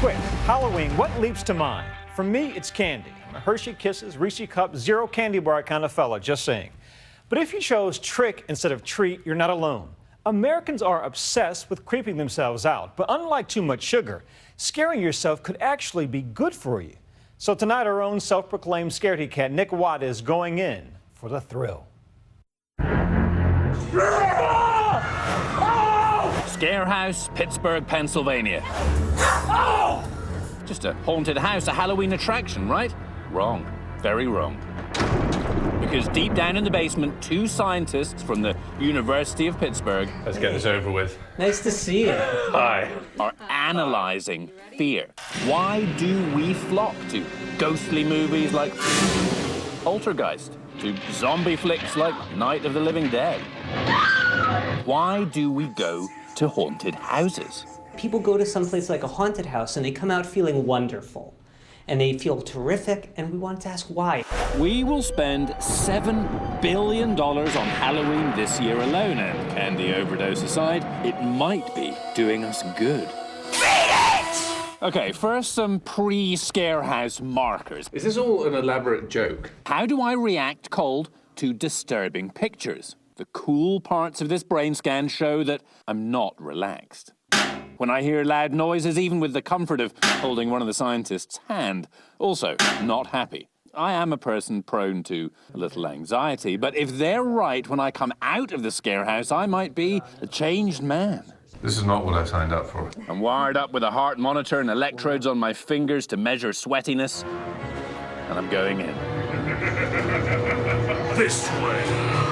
Quick, Halloween, what leaps to mind? For me, it's candy. I'm a Hershey Kisses, Reese's Cup, zero candy bar kind of fella, just saying. But if you chose trick instead of treat, you're not alone. Americans are obsessed with creeping themselves out, but unlike too much sugar, scaring yourself could actually be good for you. So tonight, our own self-proclaimed scaredy cat, Nick Watt, is going in for the thrill. ScareHouse, Pittsburgh, Pennsylvania. Just a haunted house, a Halloween attraction, right? Wrong. Very wrong. Because deep down in the basement, two scientists from the University of Pittsburgh... Let's get this over with. Nice to see you. Hi. ...are analyzing fear. Why do we flock to ghostly movies like Poltergeist, to zombie flicks like Night of the Living Dead? Why do we go to haunted houses? People go to someplace like a haunted house and they come out feeling wonderful. And they feel terrific, and we want to ask why. We will spend $7 billion on Halloween this year alone, and candy overdose aside, it might be doing us good. Beat it! Okay, first some pre-ScareHouse markers. Is this all an elaborate joke? How do I react cold to disturbing pictures? The cool parts of this brain scan show that I'm not relaxed. When I hear loud noises, even with the comfort of holding one of the scientists' hand, also not happy. I am a person prone to a little anxiety, but if they're right when I come out of the ScareHouse, I might be a changed man. This is not what I signed up for. I'm wired up with a heart monitor and electrodes on my fingers to measure sweatiness, and I'm going in. This way.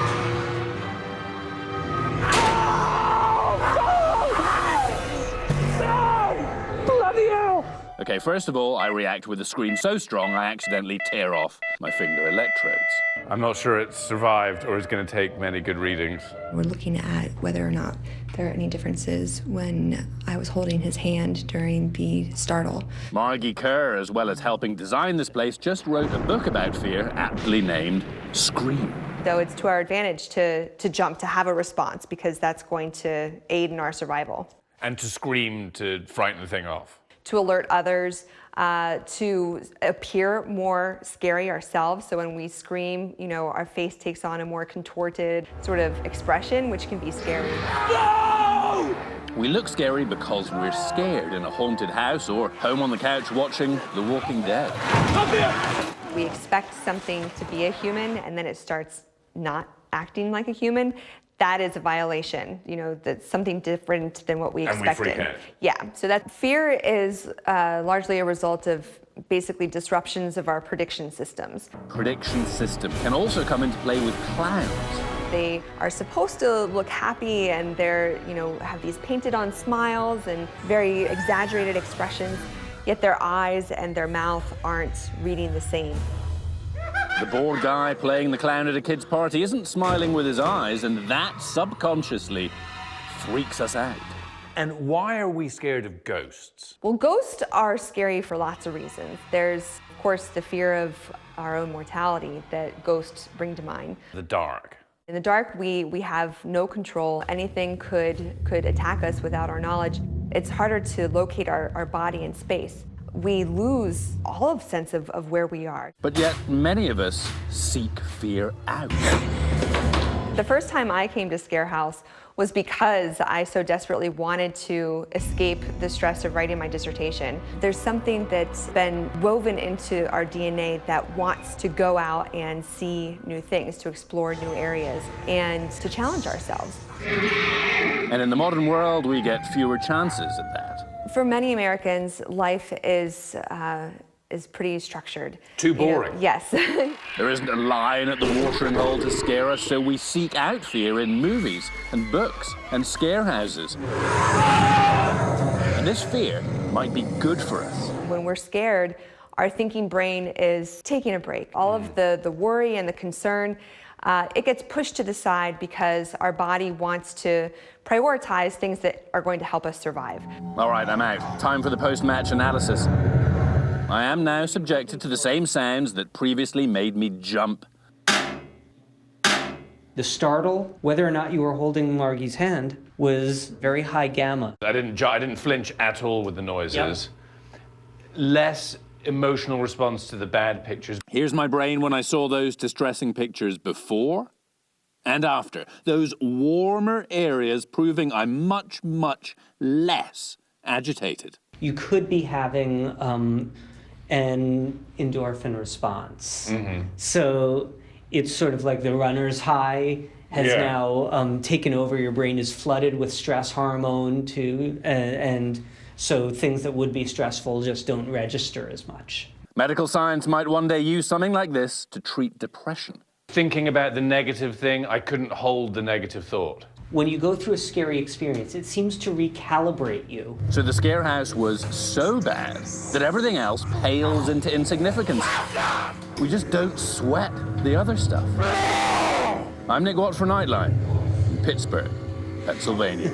Okay, first of all, I react with a scream so strong I accidentally tear off my finger electrodes. I'm not sure it's survived or is going to take many good readings. We're looking at whether or not there are any differences when I was holding his hand during the startle. Margie Kerr, as well as helping design this place, just wrote a book about fear, aptly named Scream. Though it's to our advantage to jump, to have a response, because that's going to aid in our survival. And to scream to frighten the thing off. To alert others, to appear more scary ourselves. So when we scream, you know, our face takes on a more contorted sort of expression, which can be scary. No! We look scary because we're scared in a haunted house or home on the couch watching The Walking Dead. Come here! We expect something to be a human, and then it starts not acting like a human. That is a violation, you know, that's something different than what we expected. And we freak out. Yeah, so that fear is largely a result of basically disruptions of our prediction systems. Prediction system can also come into play with clowns. They are supposed to look happy, and they're, you know, have these painted on smiles and very exaggerated expressions, yet their eyes and their mouth aren't reading the same. The bored guy playing the clown at a kid's party isn't smiling with his eyes, and that subconsciously freaks us out. And why are we scared of ghosts? Well, ghosts are scary for lots of reasons. There's, of course, the fear of our own mortality that ghosts bring to mind. The dark. In the dark, we have no control. Anything could attack us without our knowledge. It's harder to locate our body in space. We lose all of sense of where we are. But yet, many of us seek fear out. The first time I came to ScareHouse was because I so desperately wanted to escape the stress of writing my dissertation. There's something that's been woven into our DNA that wants to go out and see new things, to explore new areas, and to challenge ourselves. And in the modern world, we get fewer chances at that. For many Americans, life is pretty structured. Too boring. You know, yes. There isn't a lion at the watering hole to scare us, so we seek out fear in movies and books and scare houses. And this fear might be good for us. When we're scared, our thinking brain is taking a break. All of the worry and the concern, it gets pushed to the side because our body wants to prioritize things that are going to help us survive. All right, I'm out. Time for the post-match analysis. I am now subjected to the same sounds that previously made me jump. The startle, whether or not you were holding Margie's hand, was very high gamma. I didn't flinch at all with the noises. Yep. less emotional response to the bad pictures. Here's my brain when I saw those distressing pictures before and after. Those warmer areas proving I'm much, much less agitated. You could be having an endorphin response. So it's sort of like the runner's high has now taken over. Your brain is flooded with stress hormone and so things that would be stressful just don't register as much. Medical science might one day use something like this to treat depression. Thinking about the negative thing, I couldn't hold the negative thought. When you go through a scary experience, it seems to recalibrate you. So the ScareHouse was so bad that everything else pales into insignificance. We just don't sweat the other stuff. I'm Nick Watt for Nightline, in Pittsburgh, Pennsylvania.